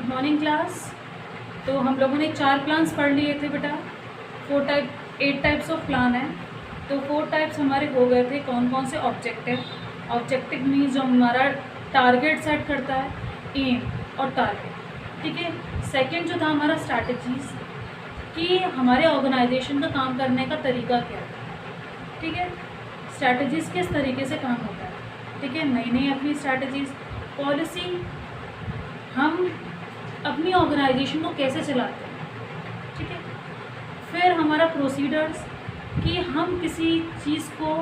Morning class. तो हम लोगों ने 4 प्लान्स पढ़ लिए थे बेटा। 8 टाइप्स ऑफ प्लान है। तो 4 टाइप्स हमारे हो गए थे। कौन कौन से? ऑब्जेक्टिव मीन्स जो हमारा टारगेट सेट करता है, एम और टारगेट, ठीक है। सेकंड जो था हमारा स्ट्रैटेजीज, कि हमारे ऑर्गेनाइजेशन का काम करने का तरीका क्या है, ठीक है। स्ट्रैटेजीज किस तरीके से काम होता है, ठीक है। नई नई अपनी स्ट्रैटेजीज, पॉलिसी, हम अपनी ऑर्गेनाइजेशन को कैसे चलाते हैं, ठीक है। फिर हमारा प्रोसीडर्स, कि हम किसी चीज़ को,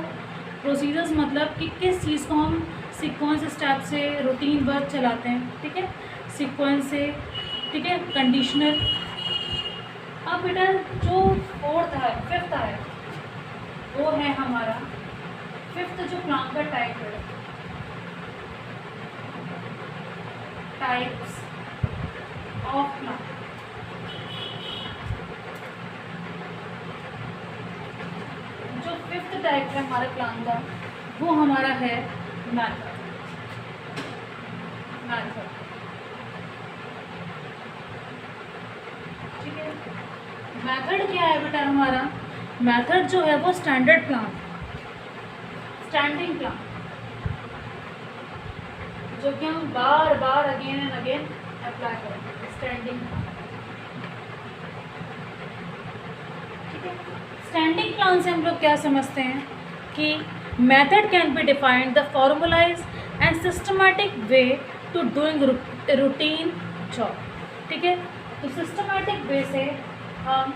प्रोसीजर्स मतलब कि किस चीज़ को हम सीक्वेंस स्टेप से रूटीन वर्क चलाते हैं, ठीक है, सीक्वेंस से, ठीक है। कंडीशनल। अब बेटा जो फिफ्थ है वो है हमारा, फिफ्थ जो प्लान का टाइप है, टाइप्स ऑफ प्लान। जो फिफ्थ टाइप है हमारे प्लान का, वो हमारा है मैथड। ठीक है। मैथड क्या है बेटा हमारा? मैथड जो है वो स्टैंडर्ड प्लान, स्टैंडिंग प्लान, जो कि हम बार बार अगेन एंड अगेन अप्लाई करेंगे, स्टैंडिंग प्लान, ठीक है। स्टैंडिंग प्लान से हम लोग क्या समझते हैं कि method can be defined the formulise and systematic way to doing routine job, ठीक है। तो सिस्टमैटिक वे से हम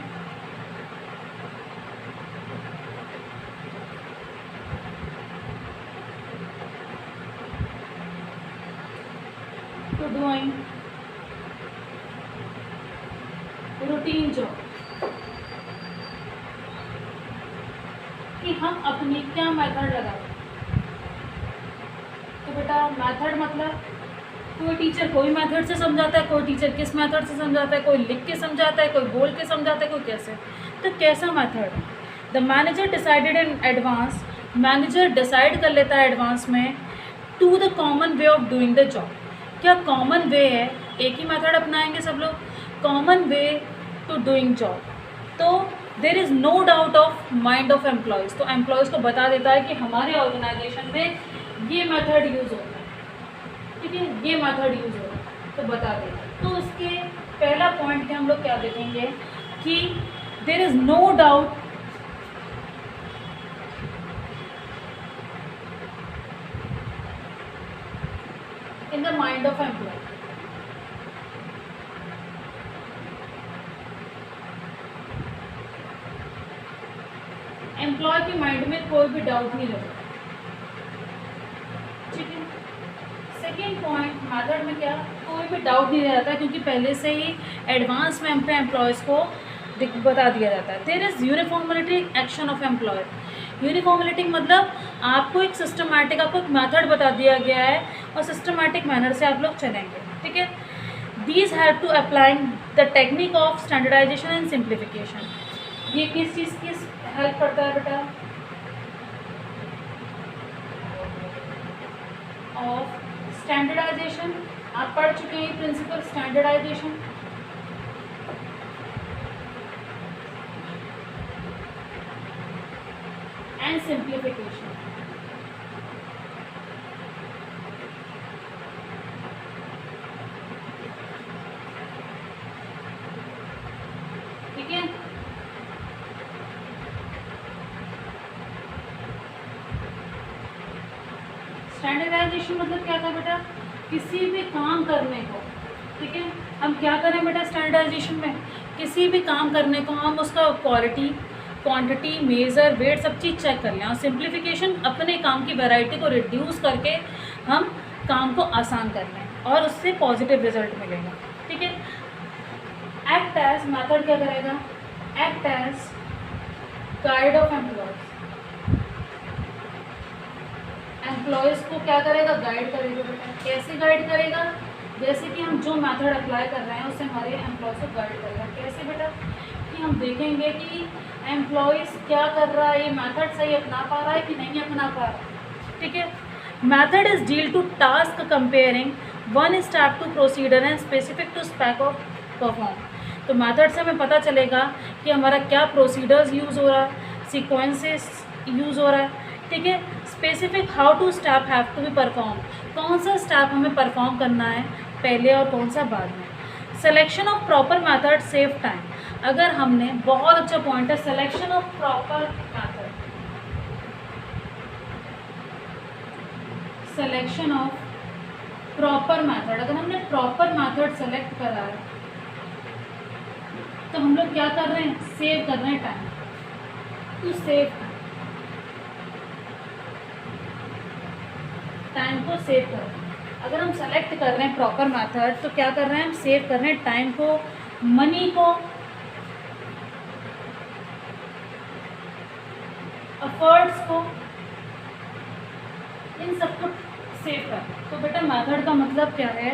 टू डूइंग रूटीन जॉब, कि हम अपनी क्या मेथड लगाएं। तो बेटा मेथड मतलब कोई टीचर कोई मेथड से समझाता है, कोई टीचर किस मेथड से समझाता है, कोई लिख के समझाता है, कोई बोल के समझाता है, कोई कैसे। तो कैसा method? The manager decided in advance, manager decide कर लेता है एडवांस में, to the common way of doing the job. क्या कॉमन वे है? एक ही मेथड अपनाएंगे सब लोग, common way to doing job. तो there is no doubt of mind of employees. तो एम्प्लॉयज़ को बता देता है कि हमारे ऑर्गेनाइजेशन में ये मेथड यूज़ होता है, ठीक है, ये मेथड यूज़ होता है, तो बता देगा। तो उसके पहला पॉइंट के हम लोग क्या देखेंगे कि there is no doubt in the mind of employ. Employ के माइंड में कोई भी डाउट नहीं रहेगा, ठीक है। सेकेंड पॉइंट, मेथड में क्या, कोई भी डाउट नहीं रहता, क्योंकि पहले से ही एडवांस में अपने एम्प्लॉयज़ को बता दिया जाता है। There is uniformity action of employ. Uniformity मतलब आपको एक सिस्टमैटिक, आपको एक मेथड बता दिया गया है और सिस्टमैटिक मैनर से आप लोग चलेंगे, ठीक है। These have to applying the technique of standardisation and simplification. ये किस चीज़ की हेल्प करता है बेटा? Of standardisation. आप पढ़ चुके हैं प्रिंसिपल स्टैंडर्डाइजेशन, एंड सिंप्लीफिकेशन। ठीक है। स्टैंडर्डाइजेशन मतलब क्या था बेटा? किसी भी काम करने को, ठीक है, हम क्या करें बेटा स्टैंडर्डाइजेशन में? किसी भी काम करने को हम उसका क्वालिटी, क्वांटिटी, मेज़र, वेट सब चीज़ चेक कर लें। और सिंप्लीफिकेशन अपने काम की वैरायटी को रिड्यूस करके हम काम को आसान कर लें और उससे पॉजिटिव रिजल्ट मिलेगा, ठीक है। एक्ट एज, मेथड क्या करेगा? Act as guide of employees. Employees को क्या करेगा? गाइड करेगा बेटा। कैसे गाइड करेगा? जैसे कि हम जो मेथड अप्लाई कर रहे हैं उससे हमारे एम्प्लॉयज़ को गाइड करेगा। कैसे बेटा? कि हम देखेंगे कि एम्प्लॉयज़ क्या कर रहा है, ये मेथड सही अपना पा रहा है कि नहीं अपना पा रहा है, ठीक है। Method is deal to task comparing one step to procedure and specific to spec of perform. तो मेथड से हमें पता चलेगा कि हमारा क्या प्रोसीडर्स यूज़ हो रहा है, सीक्वेंसेस यूज़ हो रहा है, ठीक है। Specific how to step have to be perform, कौन सा स्टेप हमें परफॉर्म करना है पहले और कौन सा बाद में। Selection of proper method save time, अगर हमने, बहुत अच्छा पॉइंट है selection of proper method, selection of proper method, अगर हमने प्रॉपर मेथड सेलेक्ट करा है तो हम लोग क्या कर रहे हैं, सेव कर रहे हैं टाइम, टू सेव टाइम को सेव कर रहे हैं। अगर हम सेलेक्ट कर रहे हैं प्रॉपर मेथड तो क्या कर रहे हैं, हम सेव कर रहे हैं टाइम को, मनी को, एफर्ट्स को, इन सबको सेव कर। तो बेटा मेथड का मतलब क्या है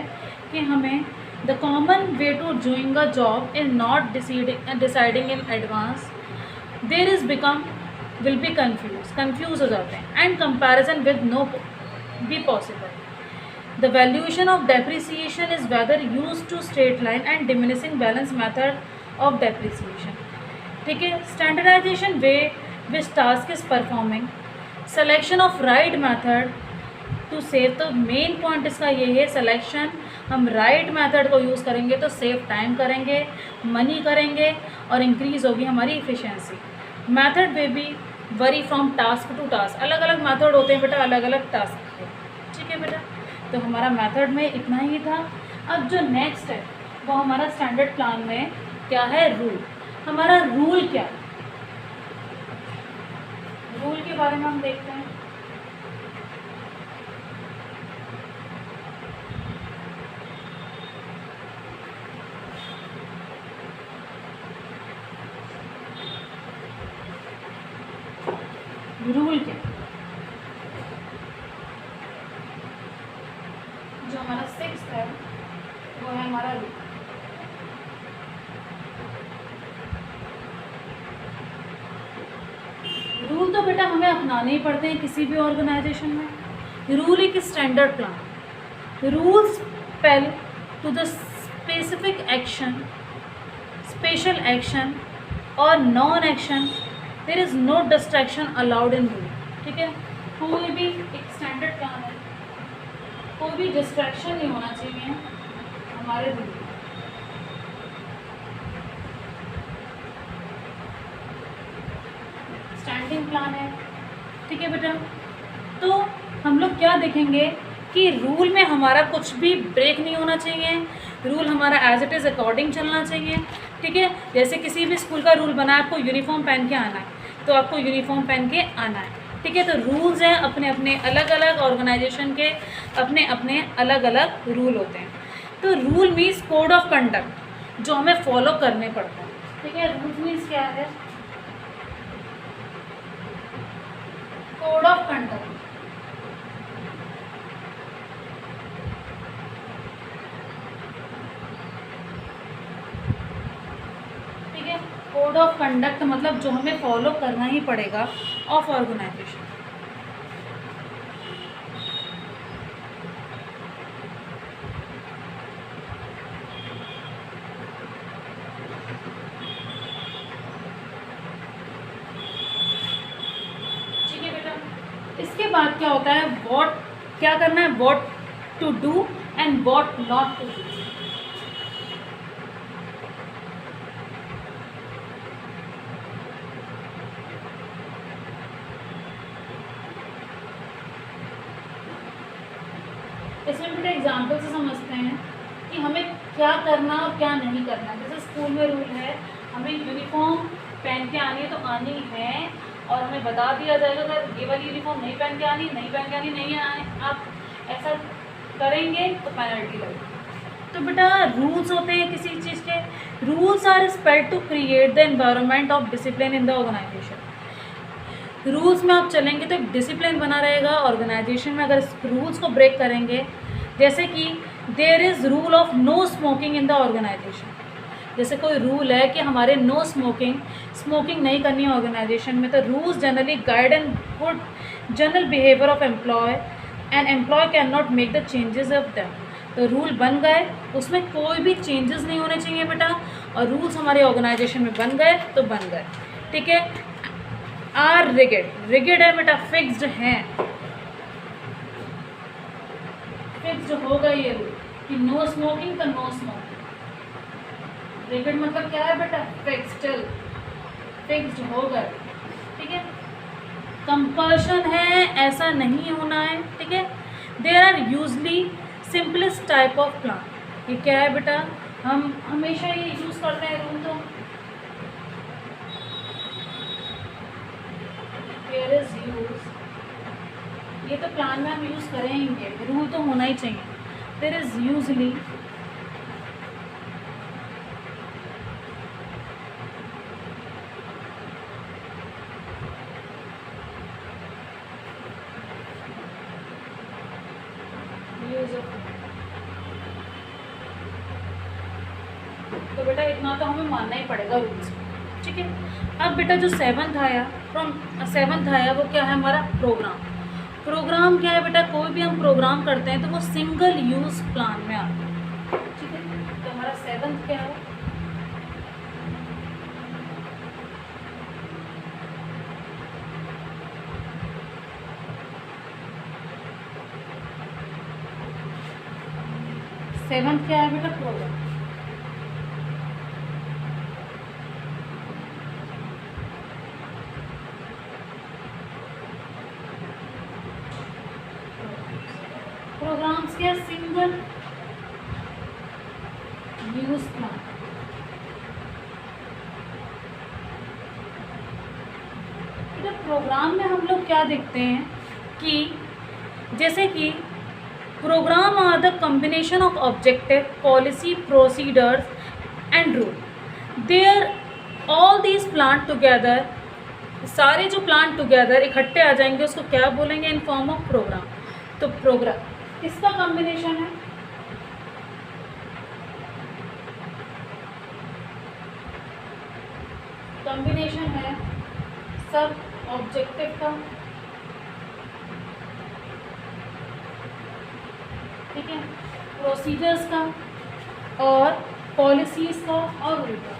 कि हमें the common way to doing a job is not deciding in advance, there is become will be confuse हो जाते हैं, and comparison with no be possible. The valuation of depreciation is whether used to straight line and diminishing balance method of depreciation, ठीक है। Standardization way which task is performing, selection of right method to save, तो main point इसका ये है selection, हम right method को use करेंगे तो सेव टाइम करेंगे, मनी करेंगे और इंक्रीज होगी हमारी efficiency. Method way be vary from task to task, अलग अलग मेथड होते हैं बेटा, अलग अलग टास्क के, ठीक है बेटा। तो हमारा मेथड में इतना ही था। अब जो नेक्स्ट है वो हमारा स्टैंडर्ड प्लान में क्या है, रूल। हमारा रूल क्या है, रूल के बारे में हम देखते हैं। रूल क्या, जो हमारा 6th है वो है हमारा रूल। रूल तो बेटा हमें अपनाने ही पड़ते हैं किसी भी ऑर्गेनाइजेशन में। रूल एक standard plan, rules pale to the specific action, special action और non action, there is no distraction allowed in rule, ठीक है। कोई भी एक स्टैंडर्ड प्लान है, कोई भी डिस्ट्रैक्शन नहीं होना चाहिए हमारे रूल में। स्टैंडिंग प्लान है, ठीक है बेटा। तो हम लोग क्या देखेंगे कि रूल में हमारा कुछ भी ब्रेक नहीं होना चाहिए, रूल हमारा एज इट इज़ अकॉर्डिंग चलना चाहिए, ठीक है। जैसे किसी भी स्कूल का रूल बना है, आपको यूनिफॉर्म पहन के आना है तो आपको यूनिफॉर्म पहन के आना है, ठीक है। तो रूल्स हैं अपने अपने, अलग अलग ऑर्गेनाइजेशन के अपने अपने अलग अलग रूल होते हैं। तो rule means code of conduct जो हमें फॉलो करने पड़ता है, ठीक है। रूल मीन्स क्या है, कोड ऑफ कंडक्ट, ठीक है। कोड ऑफ कंडक्ट मतलब जो हमें फॉलो करना ही पड़ेगा ऑफ ऑर्गेनाइजेशन। ठीक है बेटा, इसके बाद क्या होता है, व्हाट क्या करना है, what to do and what not to do. इसमें बेटा एग्जाम्पल से समझते हैं कि हमें क्या करना और क्या नहीं करना। जैसे स्कूल में रूल है हमें यूनिफॉर्म पहन के आनी है तो आनी है, और हमें बता दिया जाएगा अगर ये वाली यूनिफॉर्म नहीं पहन के आनी, नहीं पहन के आनी, नहीं आए आप ऐसा करेंगे तो पेनल्टी लगेगी। तो बेटा रूल्स होते हैं किसी चीज़ के, rules are spread to create the environment of discipline in the organisation. Rules में आप चलेंगे तो एक डिसिप्लिन बना रहेगा ऑर्गेनाइजेशन में। अगर रूल्स को ब्रेक करेंगे, जैसे कि there is rule of no smoking in the organisation, जैसे कोई रूल है कि हमारे नो स्मोकिंग नहीं करनी है ऑर्गेनाइजेशन में, तो rules generally guide and good general behaviour of employ and employ can not make the changes of them. तो रूल बन गए, उसमें कोई भी चेंजेस नहीं होने चाहिए बेटा, और रूल्स हमारे ऑर्गेनाइजेशन में बन गए तो बन गए, ठीक है। आर रिगिड, रिगिड है बेटा, फिक्स्ड हैं, फिक्स्ड होगा ये रूल कि नो स्मोकिंग तो नो स्मोकिंग। रिगिड मतलब क्या है बेटा, फिक्स्ड, फिक्स्ड हो गए, ठीक है। कंपल्शन है, ऐसा नहीं होना है, ठीक है। There are usually simplest type of plan, ये क्या है बेटा, हम हमेशा ये यूज़ करते हैं रूल, तो देयर इज यूज, ये तो प्लान में हम यूज़ करेंगे, रूल तो होना ही चाहिए। देयर इज यूजली तो बेटा इतना तो हमें मानना ही पड़ेगा रूल्स, ठीक है। अब बेटा जो सेवन्थ आया, फ्रॉम सेवन्थ आया वो क्या है हमारा, प्रोग्राम। प्रोग्राम क्या है बेटा, कोई भी हम प्रोग्राम करते हैं तो वो सिंगल यूज़ प्लान में आता है, ठीक है। तो हमारा सेवन्थ क्या है, सेवन्थ क्या है बेटा, प्रोग्राम। प्रोग्राम्स के सिंगल यूज प्लान, प्रोग्राम में हम लोग क्या देखते हैं कि जैसे कि programme are the combination of objective, policy, procedures and rule. There all these plan together, सारे जो प्लान टुगेदर इकट्ठे आ जाएंगे उसको क्या बोलेंगे, इन फॉर्म ऑफ प्रोग्राम। तो प्रोग्राम किसका कॉम्बिनेशन है, कॉम्बिनेशन है सब ऑब्जेक्टिव का, ठीक है, प्रोसीजर्स का और पॉलिसीज़ का और रूल का।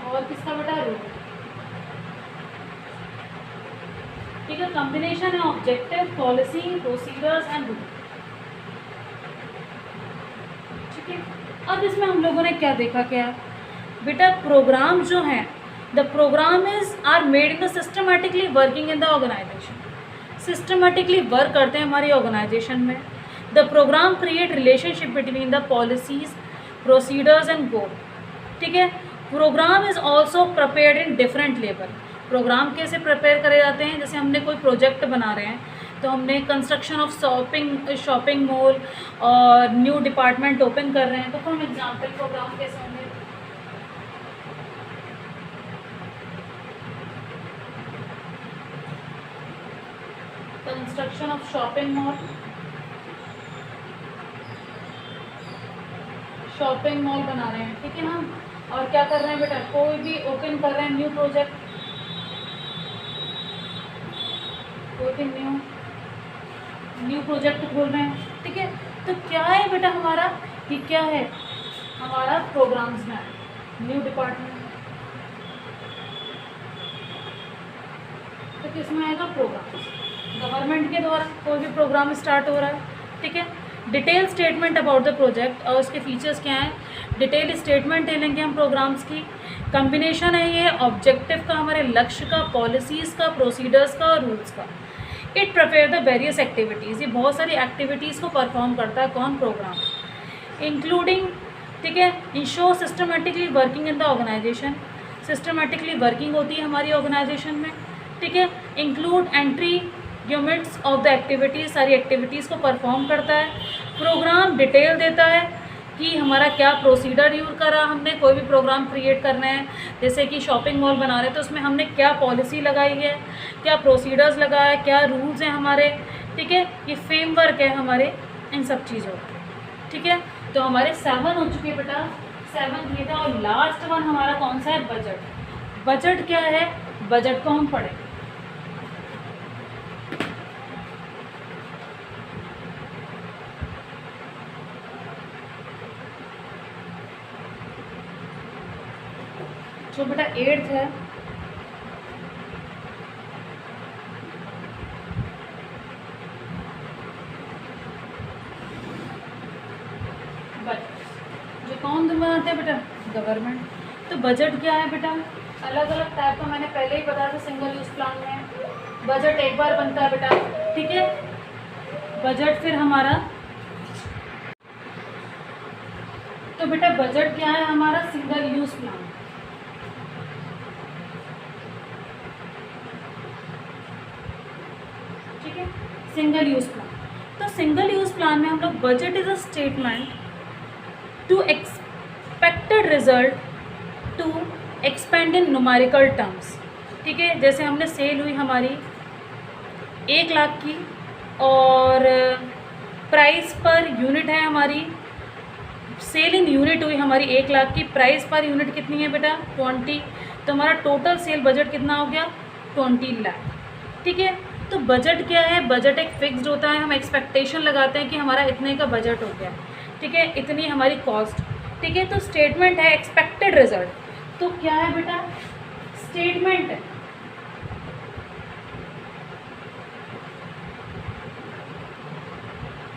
और किसका बेटा, रूल, ठीक है। कॉम्बिनेशन है objective, policy, procedures and rule, ठीक है। अब इसमें हम लोगों ने क्या देखा, क्या बेटा, प्रोग्राम जो है, the programme is are made in the systematically working in the organisation, systematically work करते हैं हमारी ऑर्गेनाइजेशन में। The programme create relationship between the policies, procedures and goal, ठीक है। Programme is also prepared in different level, programme कैसे prepare करे जाते हैं, जैसे हमने कोई प्रोजेक्ट बना रहे हैं तो हमने कंस्ट्रक्शन ऑफ शॉपिंग मॉल और न्यू डिपार्टमेंट ओपन कर रहे हैं, तो फॉर एग्जांपल प्रोग्राम कैसे होंगे, कंस्ट्रक्शन ऑफ शॉपिंग मॉल बना रहे हैं, ठीक है ना। और क्या कर रहे हैं बेटा, कोई भी ओपन कर रहे हैं न्यू प्रोजेक्ट, कोई भी न्यू प्रोजेक्ट खोल रहे हैं, ठीक है। तो क्या है बेटा हमारा, कि क्या है हमारा प्रोग्राम्स में न्यू डिपार्टमेंट, तो किसमें आएगा, प्रोग्राम्स, गवर्नमेंट के द्वारा कोई भी प्रोग्राम स्टार्ट हो रहा है, ठीक है। Detail statement about the project, और उसके फीचर्स क्या हैं, डिटेल स्टेटमेंट ले लेंगे हम प्रोग्राम्स की। कॉम्बिनेशन है ये ऑब्जेक्टिव का, हमारे लक्ष्य का, पॉलिसीज़ का, प्रोसीडर्स का और रूल्स का। It prepare the various activities, ये बहुत सारी एक्टिविटीज़ को परफॉर्म करता है कौन, प्रोग्राम, इंक्लूडिंग, ठीक है। Ensure systematically working in the organisation, systematically working होती है हमारी ऑर्गेनाइजेशन में, ठीक है। Include entry units of the activities, सारी एक्टिविटीज़ को परफॉर्म करता है। प्रोग्राम डिटेल देता है कि हमारा क्या प्रोसीडर यूज़ करा हमने, कोई भी प्रोग्राम क्रिएट करना है, जैसे कि शॉपिंग मॉल बना रहे हैं तो उसमें हमने क्या पॉलिसी लगाई है, क्या प्रोसीडर्स लगाया है, क्या रूल्स हैं हमारे, ठीक है। ये फ्रेमवर्क है हमारे इन सब चीज़ों का, ठीक है। तो हमारे 7 हो चुके बेटा, 7th ये था। और लास्ट वन हमारा कौन सा है? बजट। बजट क्या है? बजट को हम पढ़ें। जो बेटा 8th है, बजट जो कौन बनाते हैं बेटा? गवर्नमेंट। तो बजट क्या है बेटा? अलग अलग टाइप का मैंने पहले ही बताया था सिंगल यूज प्लान में। बजट एक बार बनता है बेटा, ठीक है। बजट फिर हमारा, तो बेटा बजट क्या है हमारा? Single use plan. ठीक है, सिंगल यूज प्लान। तो सिंगल यूज प्लान में हम लोग budget is a statement to expected result to expend in numerical terms. ठीक है, जैसे हमने सेल हुई हमारी 1 लाख की और प्राइस पर यूनिट है हमारी, सेल इन यूनिट हुई हमारी 1 लाख की, प्राइस पर यूनिट कितनी है बेटा? 20। तो हमारा टोटल सेल बजट कितना हो गया? 20 लाख। ठीक है, तो बजट क्या है? बजट एक फिक्स्ड होता है, हम एक्सपेक्टेशन लगाते हैं कि हमारा इतने का बजट हो गया, ठीक है, इतनी हमारी कॉस्ट। ठीक है, तो स्टेटमेंट है एक्सपेक्टेड रिजल्ट। तो क्या है बेटा? स्टेटमेंट है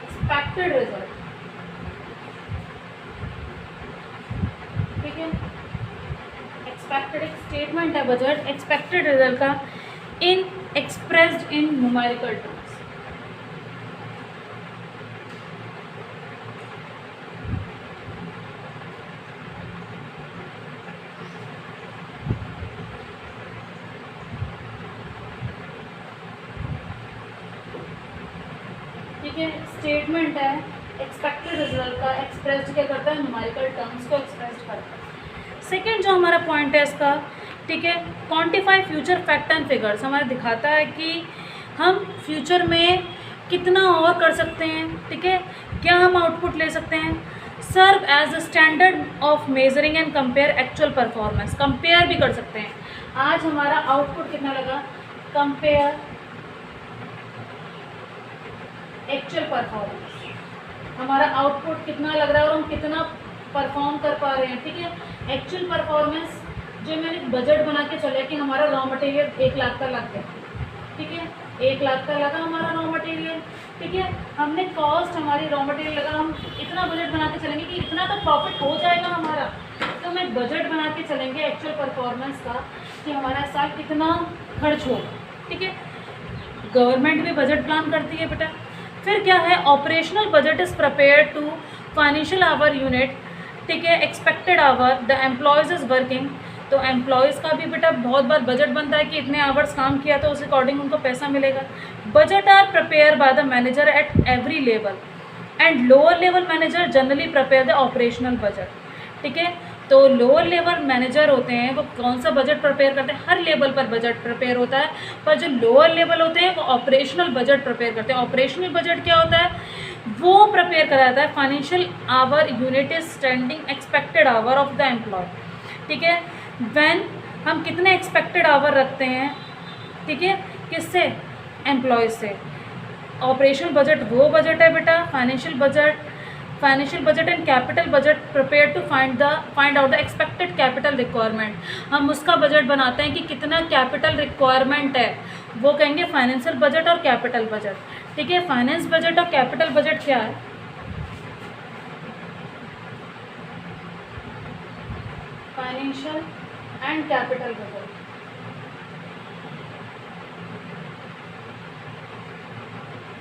एक्सपेक्टेड रिजल्ट। ठीक है, एक्सपेक्टेड एक स्टेटमेंट है बजट एक्सपेक्टेड रिजल्ट का इन एक्सप्रेस्ड इन न्यूमेरिकल टर्म्स। ठीक है, स्टेटमेंट है एक्सपेक्टेड रिजल्ट का, एक्सप्रेस्ड क्या करता है? न्यूमेरिकल टर्म्स को एक्सप्रेस करता है। सेकेंड जो हमारा पॉइंट है इसका, ठीक है, quantify future fact and figures. हमारा दिखाता है कि हम फ्यूचर में कितना और कर सकते हैं, ठीक है, क्या हम आउटपुट ले सकते हैं। Serve as a standard of measuring and compare actual performance. Compare भी कर सकते हैं। आज हमारा आउटपुट कितना लगा? Compare actual performance. हमारा आउटपुट कितना लग रहा है और हम कितना परफॉर्म कर पा रहे हैं। ठीक है, एक्चुअल परफॉर्मेंस जो मैंने बजट बना के चले कि हमारा रॉ मटेरियल 1 लाख का लग गया। ठीक है, 1 लाख का लगा हमारा रॉ मटेरियल। ठीक है, हमने कॉस्ट हमारी रॉ मटेरियल लगा, हम इतना बजट बना के चलेंगे कि इतना तो प्रॉफिट हो जाएगा हमारा। तो हम एक बजट बना के चलेंगे एक्चुअल परफॉर्मेंस का कि हमारा साल कितना खर्च होगा। ठीक है, गवर्नमेंट भी बजट प्लान करती है बेटा। फिर क्या है? Operational budget is prepare to financial hour unit. ठीक है, expected hour the employees is working. तो एम्प्लॉयज़ का भी बेटा बहुत बार बजट बनता है कि इतने आवर्स काम किया तो उस अकॉर्डिंग उनको पैसा मिलेगा। Budget are prepare by the manager at every level and lower level manager generally prepare the operational budget. ठीक है, तो लोअर लेवल मैनेजर होते हैं वो कौन सा बजट प्रिपेयर करते हैं? हर लेवल पर बजट प्रिपेयर होता है, पर जो लोअर लेवल होते हैं वो ऑपरेशनल बजट प्रिपेयर करते हैं। ऑपरेशनल बजट क्या होता है? वो प्रिपेयर करा जाता है financial hour unit is standing expected hour of the employ. ठीक है, व्हेन हम कितने एक्सपेक्टेड आवर रखते हैं, ठीक है, किससे? एम्प्लॉय से। ऑपरेशनल बजट वो बजट है बेटा, financial budget and capital budget prepare to find out the expected capital requirement. हम उसका बजट बनाते हैं कि कितना कैपिटल रिक्वायरमेंट है, वो कहेंगे फाइनेंशियल बजट और कैपिटल बजट। ठीक है, फाइनेंस बजट और कैपिटल बजट क्या है? Financial and capital budget.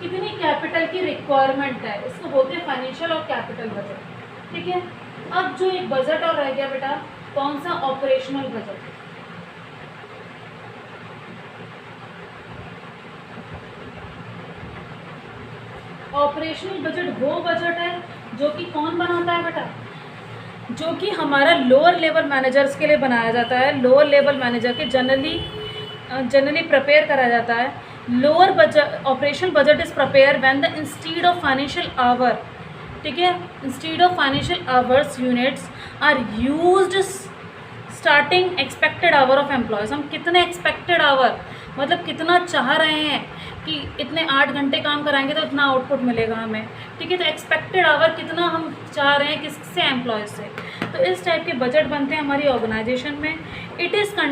कितनी कैपिटल की रिक्वायरमेंट है, इसको बोलते हैं फाइनेंशियल और कैपिटल बजट। ठीक है, अब जो एक बजट और रह गया बेटा, कौन सा? Operational budget. ऑपरेशनल बजट वो बजट है जो कि कौन बनाता है बेटा? जो कि हमारा लोअर लेवल मैनेजर्स के लिए बनाया जाता है। लोअर लेवल मैनेजर के जनरली प्रिपेयर करा जाता है। Lower budget operational budget is prepare when the instead of financial hour, ठीक है, instead of financial hours units are used starting expected hour of employees, हम कितने एक्सपेक्टेड आवर मतलब कितना चाह रहे हैं कि इतने 8 घंटे काम कराएंगे तो इतना आउटपुट मिलेगा हमें, ठीक है। तो एक्सपेक्टेड आवर कितना हम चाह रहे हैं किससे, एम्प्लॉयज़ से। तो इस टाइप के बजट बनते हैं हमारी ऑर्गेनाइजेशन में।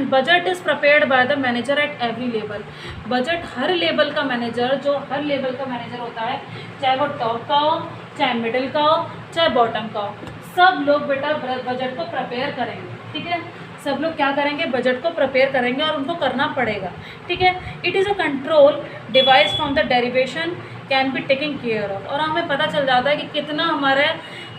Budget is prepared by the manager at every level. Budget her level का मैनेजर, जो हर लेवल का मैनेजर होता है, चाहे वो टॉप का हो, चाहे मिडिल का हो, चाहे बॉटम का हो, सब लोग बेटा बजट को प्रिपेयर करेंगे, ठीक है। सब लोग क्या करेंगे, बजट को प्रिपेयर करेंगे और उनको करना पड़ेगा, ठीक है। It is a control device from the derivation can be taking care of. और हमें पता चल जाता है कि कितना हमारा,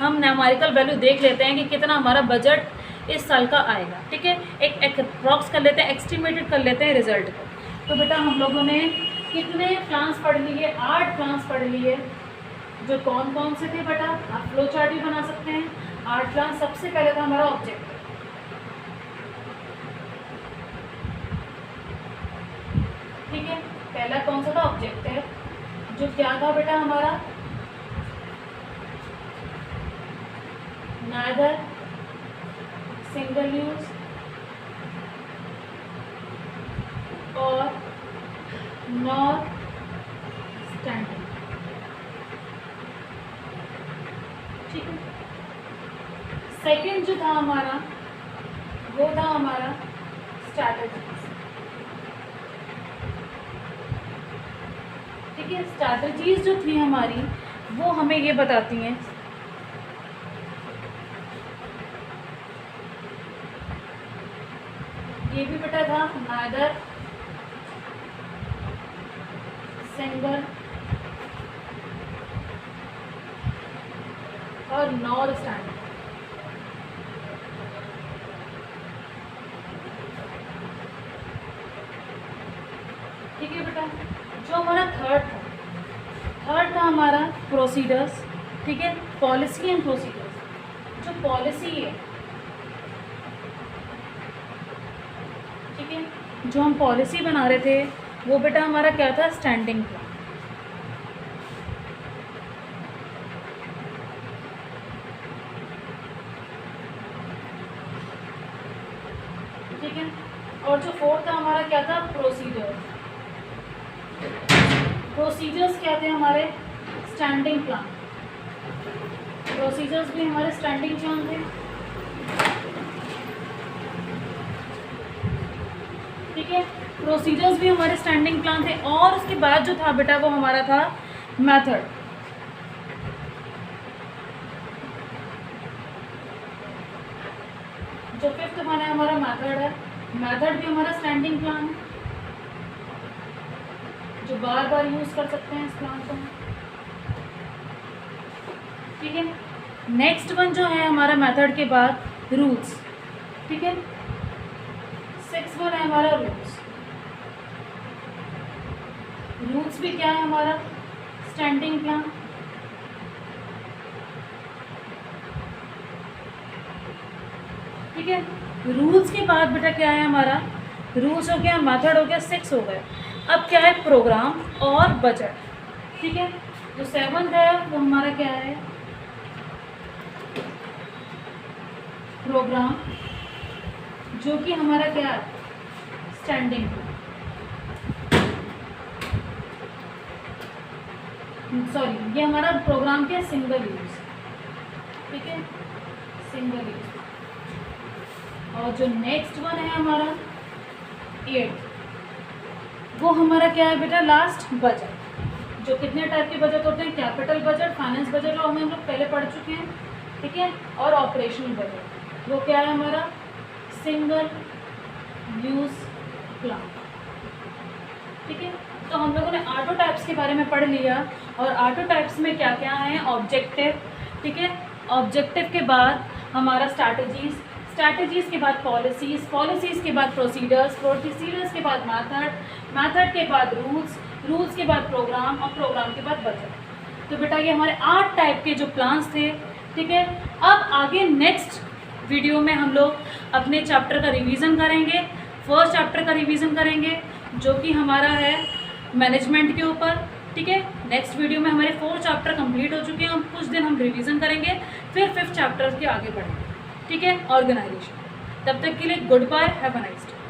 हम न्यूमेरिकल वैल्यू देख लेते हैं कि कितना हमारा बजट इस साल का आएगा, ठीक है। एक अप्रॉक्स कर लेते हैं, एस्टिमेटेड कर लेते हैं रिजल्ट को। तो बेटा हम लोगों ने कितने प्लान्स पढ़ लिए, 8 प्लान्स पढ़ लिए। जो कौन कौन से थे बेटा, आप फ्लो चार्ट भी बना सकते हैं। 8 प्लान। सबसे पहले था हमारा ऑब्जेक्टिव, ठीक है। पहला कौन सा था, ऑब्जेक्टिव, जो क्या था बेटा हमारा, नाइदर सिंगल यूज और नॉर स्टैंडिंग, ठीक है। सेकंड जो था हमारा वो था हमारा स्ट्रैटेजीज, ठीक है। स्ट्रैटेजीज जो थी हमारी वो हमें ये बताती हैं ये भी बेटा था नाइदर सिंगल और नॉर स्टैंडिंग, ठीक है बेटा। जो हमारा थर्ड था हमारा प्रोसीडर्स, ठीक है। Policy and procedures. जो पॉलिसी है, ठीक है, जो हम पॉलिसी बना रहे थे वो बेटा हमारा क्या था, स्टैंडिंग प्लान, ठीक है। और जो फोर्थ था हमारा क्या था, प्रोसीजर्स। प्रोसीजर्स क्या थे हमारे, स्टैंडिंग प्लान। प्रोसीजर्स भी हमारे स्टैंडिंग प्लान थे, ठीक है। प्रोसीजर्स भी हमारे स्टैंडिंग प्लान थे। और उसके बाद जो था बेटा वो हमारा था मेथड। जो फिफ्थ हमारा मेथड है, मेथड भी हमारा स्टैंडिंग प्लान है, जो बार बार यूज कर सकते हैं इस प्लान को, ठीक है। नेक्स्ट वन जो है हमारा मेथड के बाद रूल्स, ठीक है। 6 वन है हमारा रूल्स। रूल्स भी क्या है हमारा, स्टैंडिंग प्लान, ठीक है। रूल्स के बाद बेटा क्या है हमारा, रूल्स हो गया, मेथड हो गया, 6 हो गए। अब क्या है, प्रोग्राम और बजट, ठीक है। जो 7th है वो हमारा क्या है, प्रोग्राम, जो कि हमारा क्या है, स्टैंडिंग प्लान, सॉरी ये हमारा प्रोग्राम क्या है, सिंगल यूज, ठीक है, सिंगल यूज। और जो नेक्स्ट वन है हमारा 8, वो हमारा क्या है बेटा, लास्ट बजट। जो कितने टाइप के बजट होते हैं, कैपिटल बजट, फाइनेंस बजट, जो हम लोग पहले पढ़ चुके हैं, ठीक है। और ऑपरेशनल बजट, वो क्या है हमारा, सिंगल यूज प्लान, ठीक है। तो हम लोगों ने आटो टाइप्स के बारे में पढ़ लिया। और आटो टाइप्स में क्या क्या है, ऑब्जेक्टिव, ठीक है। ऑब्जेक्टिव के बाद हमारा स्ट्रैटेजीज, स्ट्रैटेजीज के बाद पॉलिसीज़, पॉलिसीज़ के बाद प्रोसीडर्स, प्रोसीडर्स के बाद मेथड, मेथड के बाद रूल्स, रूल्स के बाद प्रोग्राम, और प्रोग्राम के बाद बजट। तो बेटा ये हमारे 8 टाइप के जो प्लान्स थे, ठीक है। अब आगे नेक्स्ट वीडियो में हम लोग अपने चैप्टर का रिवीजन करेंगे। फर्स्ट चैप्टर का रिवीजन करेंगे जो कि हमारा है मैनेजमेंट के ऊपर, ठीक है। नेक्स्ट वीडियो में हमारे 4 चैप्टर कंप्लीट हो चुके हैं। हम कुछ दिन हम रिवीजन करेंगे, फिर 5th चैप्टर के आगे बढ़ेंगे। ठीक है, ऑर्गेनाइजेशन। तब तक के लिए good bye, have a nice day.